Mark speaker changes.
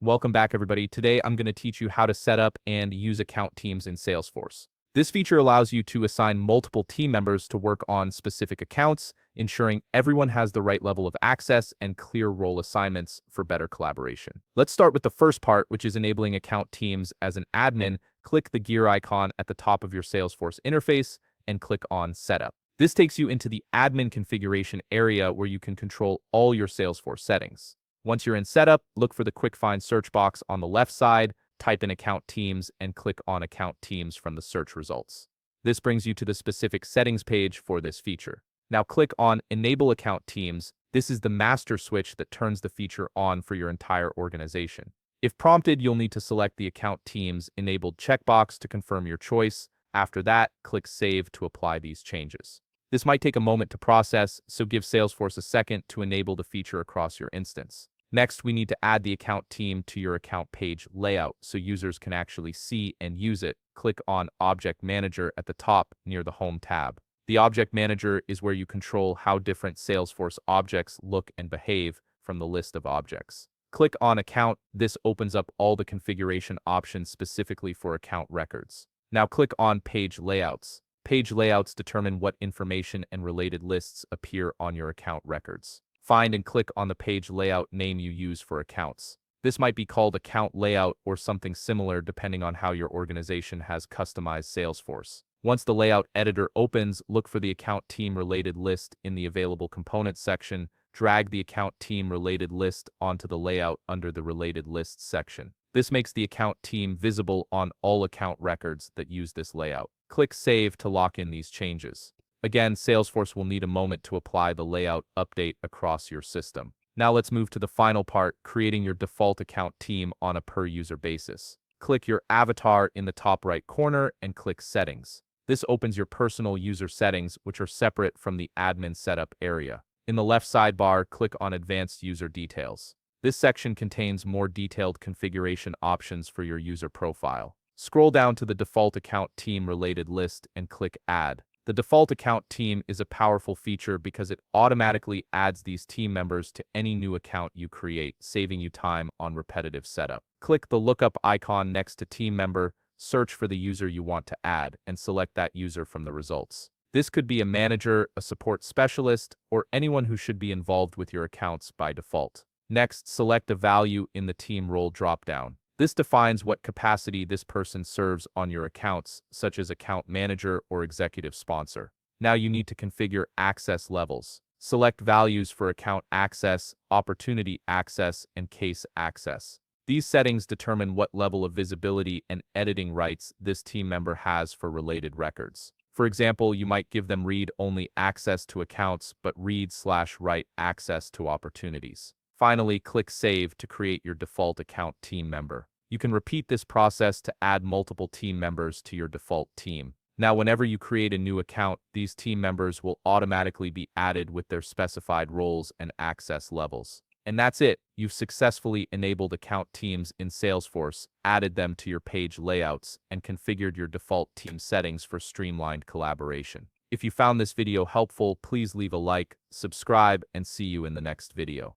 Speaker 1: Welcome back, everybody. Today, I'm going to teach you how to set up and use account teams in Salesforce. This feature allows you to assign multiple team members to work on specific accounts, ensuring everyone has the right level of access and clear role assignments for better collaboration. Let's start with the first part, which is enabling account teams. As an admin, click the gear icon at the top of your Salesforce interface and click on Setup. This takes you into the admin configuration area where you can control all your Salesforce settings. Once you're in Setup, look for the Quick Find search box on the left side, type in Account Teams, and click on Account Teams from the search results. This brings you to the specific settings page for this feature. Now click on Enable Account Teams. This is the master switch that turns the feature on for your entire organization. If prompted, you'll need to select the Account Teams Enabled checkbox to confirm your choice. After that, click Save to apply these changes. This might take a moment to process, so give Salesforce a second to enable the feature across your instance. Next, we need to add the account team to your account page layout so users can actually see and use it. Click on Object Manager at the top near the Home tab. The Object Manager is where you control how different Salesforce objects look and behave from the list of objects. Click on Account. This opens up all the configuration options specifically for account records. Now click on Page Layouts. Page layouts determine what information and related lists appear on your account records. Find and click on the page layout name you use for accounts. This might be called account layout or something similar depending on how your organization has customized Salesforce. Once the layout editor opens, look for the account team related list in the available components section. Drag the account team related list onto the layout under the related lists section. This makes the account team visible on all account records that use this layout. Click Save to lock in these changes. Again, Salesforce will need a moment to apply the layout update across your system. Now let's move to the final part, creating your default account team on a per-user basis. Click your avatar in the top right corner and click Settings. This opens your personal user settings, which are separate from the admin setup area. In the left sidebar, click on Advanced User Details. This section contains more detailed configuration options for your user profile. Scroll down to the default account team related list and click Add. The default account team is a powerful feature because it automatically adds these team members to any new account you create, saving you time on repetitive setup. Click the lookup icon next to team member, search for the user you want to add, and select that user from the results. This could be a manager, a support specialist, or anyone who should be involved with your accounts by default. Next, select a value in the team role dropdown. This defines what capacity this person serves on your accounts, such as account manager or executive sponsor. Now you need to configure access levels. Select values for account access, opportunity access, and case access. These settings determine what level of visibility and editing rights this team member has for related records. For example, you might give them read-only access to accounts, but read/write access to opportunities. Finally, click Save to create your default account team member. You can repeat this process to add multiple team members to your default team. Now, whenever you create a new account, these team members will automatically be added with their specified roles and access levels. And that's it. You've successfully enabled account teams in Salesforce, added them to your page layouts, and configured your default team settings for streamlined collaboration. If you found this video helpful, please leave a like, subscribe, and see you in the next video.